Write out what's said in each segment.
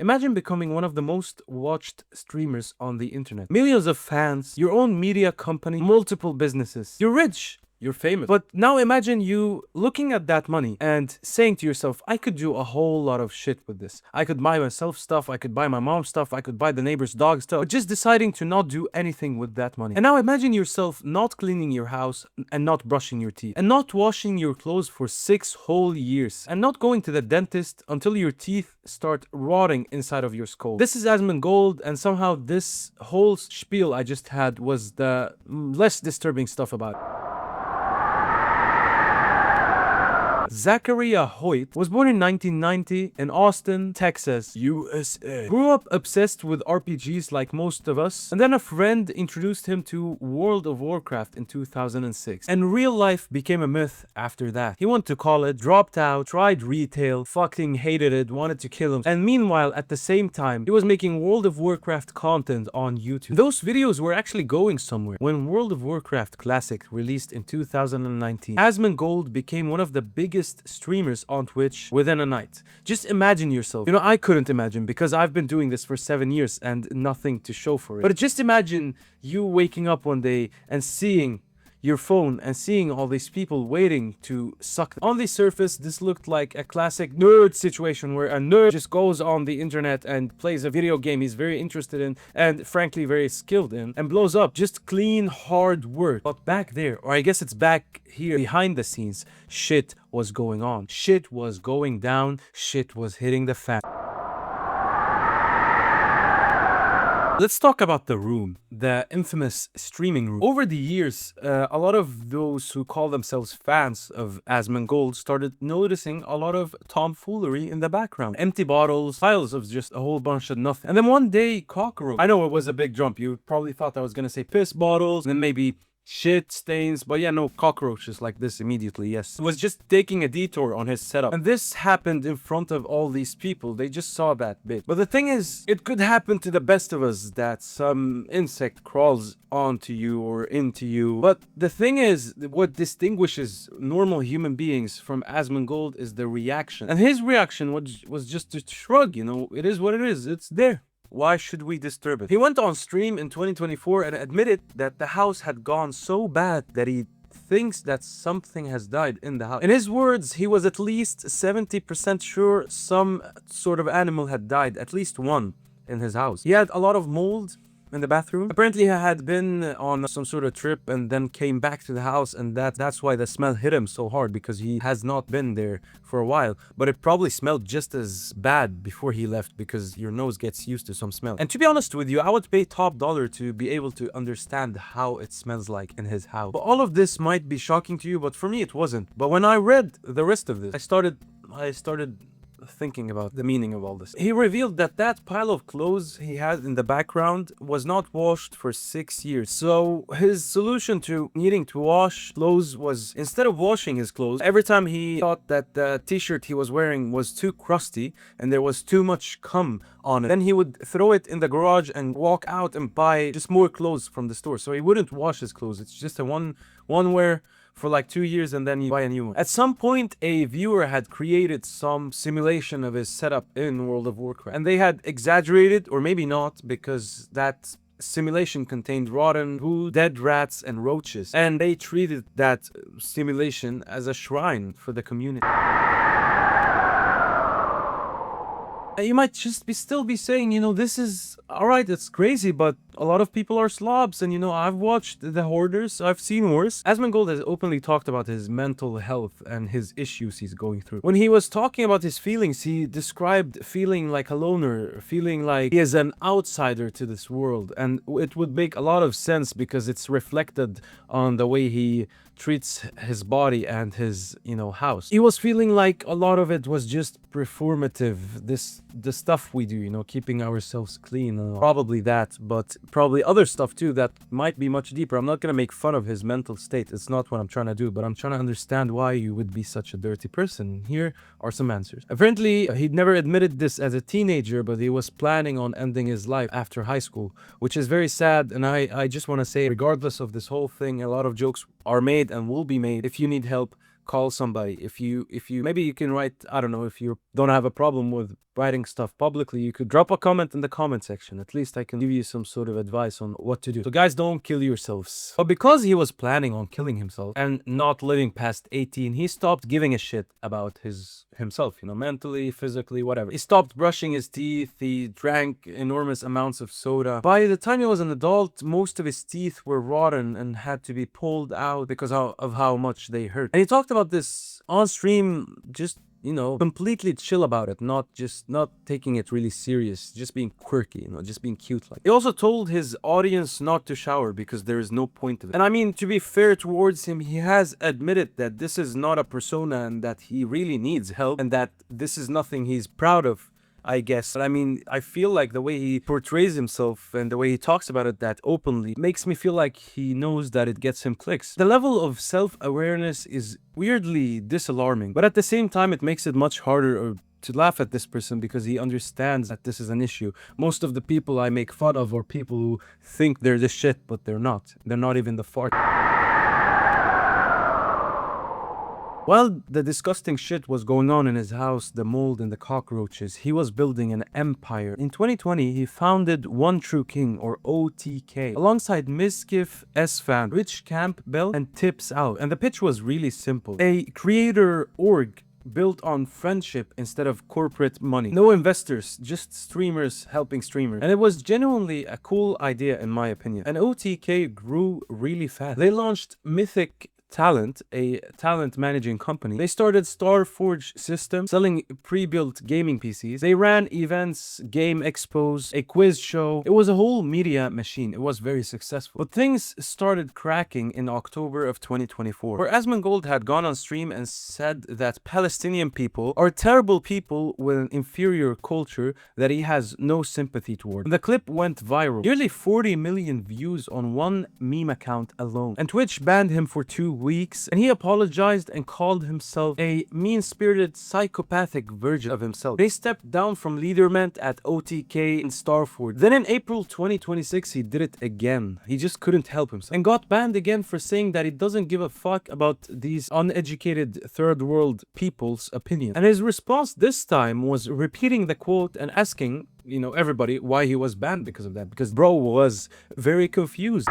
Imagine becoming one of the most watched streamers on the internet. Millions of fans, your own media company, multiple businesses. You're rich. You're famous. But now imagine you looking at that money and saying to yourself, I could do a whole lot of shit with this. I could buy myself stuff, I could buy my mom stuff, I could buy the neighbor's dog stuff, but just deciding to not do anything with that money. And now imagine yourself not cleaning your house and not brushing your teeth and not washing your clothes for 6 whole years and not going to the dentist until your teeth start rotting inside of your skull. This is Asmongold, and somehow this whole spiel I just had was the less disturbing stuff about it. Zachariah Hoyt was born in 1990 in Austin, Texas, USA. Grew up obsessed with RPGs like most of us, and then a friend introduced him to World of Warcraft in 2006. And real life became a myth after that. He went to college, dropped out, tried retail, fucking hated it, wanted to kill him. And meanwhile, at the same time, he was making World of Warcraft content on YouTube. Those videos were actually going somewhere. When World of Warcraft Classic released in 2019, Asmongold became one of the biggest streamers on Twitch within a night. Just imagine yourself. I couldn't imagine because I've been doing this for 7 years and nothing to show for it. But just imagine you waking up one day and seeing your phone and seeing all these people waiting to suck. On the surface, this looked like a classic nerd situation where a nerd just goes on the internet and plays a video game he's very interested in and frankly very skilled in and blows up. Just clean, hard work. But back there, or I guess it's back here behind the scenes, shit was going on. Shit was going down. Shit was hitting the fan. Let's talk about the room, the infamous streaming room. Over the years, a lot of those who call themselves fans of Asmongold started noticing a lot of tomfoolery in the background. Empty bottles, piles of just a whole bunch of nothing. And then one day, cockroach. I know it was a big jump. You probably thought I was gonna say piss bottles, and then maybe shit stains, but yeah, no, cockroaches like this immediately, yes. It was just taking a detour on his setup. And this happened in front of all these people. They just saw that bit. But the thing is, it could happen to the best of us that some insect crawls onto you or into you. But the thing is, what distinguishes normal human beings from Asmongold is the reaction. And his reaction was just to shrug, it is what it is. It's there. Why should we disturb it? He went on stream in 2024 and admitted that the house had gone so bad that he thinks that something has died in the house. In his words, he was at least 70% sure some sort of animal had died, at least one in his house. He had a lot of mold in the bathroom. Apparently he had been on some sort of trip and then came back to the house, and that's why the smell hit him so hard, because he has not been there for a while. But it probably smelled just as bad before he left, because your nose gets used to some smell. And to be honest with you, I would pay top dollar to be able to understand how it smells like in his house. But all of this might be shocking to you, but for me it wasn't. But when I read the rest of this, I started thinking about the meaning of all this. He revealed that pile of clothes he had in the background was not washed for 6 years. So his solution to needing to wash clothes was, instead of washing his clothes, every time he thought that the t-shirt he was wearing was too crusty and there was too much cum on it, then he would throw it in the garage and walk out and buy just more clothes from the store. So he wouldn't wash his clothes. It's just a one wear for like 2 years and then you buy a new one. At some point, a viewer had created some simulation of his setup in World of Warcraft, and they had exaggerated, or maybe not, because that simulation contained rotten food, dead rats and roaches, and they treated that simulation as a shrine for the community. You might just still be saying, this is alright, it's crazy, but a lot of people are slobs, and I've watched The Hoarders, I've seen worse. Asmongold has openly talked about his mental health and his issues he's going through. When he was talking about his feelings, he described feeling like a loner, feeling like he is an outsider to this world, and it would make a lot of sense because it's reflected on the way he treats his body and his, house. He was feeling like a lot of it was just performative, the stuff we do, keeping ourselves clean, probably that, but probably other stuff too that might be much deeper. I'm not gonna make fun of his mental state, it's not what I'm trying to do, but I'm trying to understand why you would be such a dirty person. Here are some answers. Apparently, he'd never admitted this as a teenager, but he was planning on ending his life after high school, which is very sad, and I just want to say, regardless of this whole thing, a lot of jokes are made and will be made. If you need help, call somebody, if you maybe you can write, I don't know, if you don't have a problem with writing stuff publicly, you could drop a comment in the comment section. At least I can give you some sort of advice on what to do. So guys, don't kill yourselves. But because he was planning on killing himself and not living past 18, he stopped giving a shit about himself, you know, mentally, physically, whatever. He stopped brushing his teeth. He drank enormous amounts of soda. By the time he was an adult, most of his teeth were rotten and had to be pulled out because of how much they hurt. And he talked about this on stream, just, you know, completely chill about it, not taking it really serious, just being quirky, you know, just being cute. Like, he also told his audience not to shower because there is no point of it. And I mean, to be fair towards him, he has admitted that this is not a persona and that he really needs help and that this is nothing he's proud of, I guess. But I mean, I feel like the way he portrays himself and the way he talks about it that openly makes me feel like he knows that it gets him clicks. The level of self-awareness is weirdly disalarming, but at the same time, it makes it much harder to laugh at this person because he understands that this is an issue. Most of the people I make fun of are people who think they're the shit, but they're not. They're not even the fart. While the disgusting shit was going on in his house, the mold and the cockroaches, he was building an empire. In 2020, he founded One True King, or OTK, alongside Miskif, S-Fan, Rich Campbell, and Tips Out. And the pitch was really simple. A creator org built on friendship instead of corporate money. No investors, just streamers helping streamers. And it was genuinely a cool idea in my opinion. And OTK grew really fast. They launched Mythic Talent, a talent managing company. They started Starforge Systems, selling pre-built gaming PCs. They ran events, game expos, a quiz show. It was a whole media machine. It was very successful. But things started cracking in October of 2024, where Asmongold had gone on stream and said that Palestinian people are terrible people with an inferior culture that he has no sympathy toward. The clip went viral. Nearly 40 million views on one meme account alone. And Twitch banned him for 2 weeks, and he apologized and called himself a mean-spirited psychopathic version of himself. They stepped down from leaderment at OTK in Starford. Then in April 2026, he did it again. He just couldn't help himself and got banned again for saying that he doesn't give a fuck about these uneducated third world people's opinion. And his response this time was repeating the quote and asking, you know, everybody why he was banned because of that, because bro was very confused.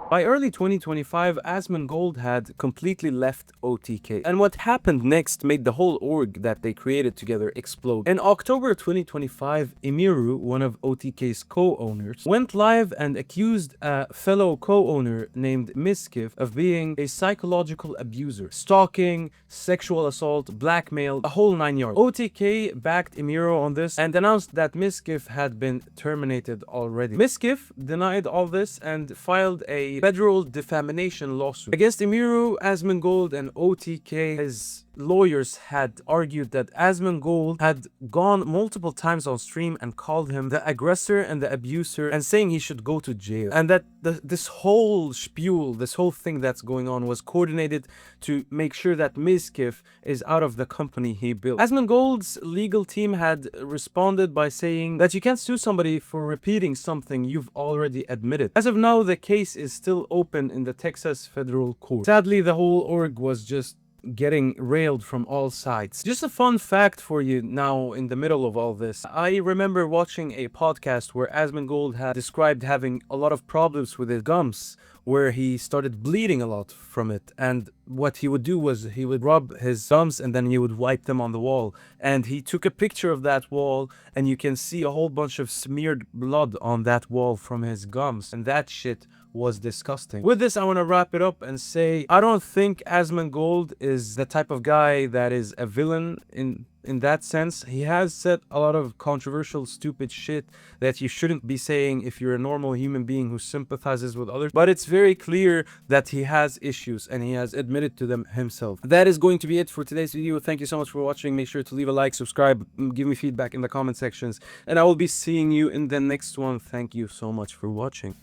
By early 2025, Asmongold had completely left OTK. And what happened next made the whole org that they created together explode. In October 2025, Emiru, one of OTK's co-owners, went live and accused a fellow co-owner named Miskif of being a psychological abuser, stalking, sexual assault, blackmail, a whole 9 yards. OTK backed Emiru on this and announced that Miskif had been terminated already. Miskif denied all this and filed a federal defamation lawsuit against Emiru, Asmongold, and OTK. His lawyers had argued that Asmongold had gone multiple times on stream and called him the aggressor and the abuser and saying he should go to jail, and that this whole spiel, this whole thing that's going on was coordinated to make sure that Miskif is out of the company he built. Asmongold's legal team had responded by saying that you can't sue somebody for repeating something you've already admitted. As of now, the case is still open in the Texas federal court. Sadly, the whole org was just getting railed from all sides. Just a fun fact for you now in the middle of all this. I remember watching a podcast where Asmongold had described having a lot of problems with his gums, where he started bleeding a lot from it, and what he would do was he would rub his gums and then he would wipe them on the wall, and he took a picture of that wall and you can see a whole bunch of smeared blood on that wall from his gums, and that shit was disgusting. With this, I want to wrap it up and say I don't think Asmongold is the type of guy that is a villain in that sense. He has said a lot of controversial, stupid shit that you shouldn't be saying if you're a normal human being who sympathizes with others. But it's very clear that he has issues and he has admitted to them himself. That is going to be it for today's video. Thank you so much for watching. Make sure to leave a like, subscribe, give me feedback in the comment sections, and I will be seeing you in the next one. Thank you so much for watching.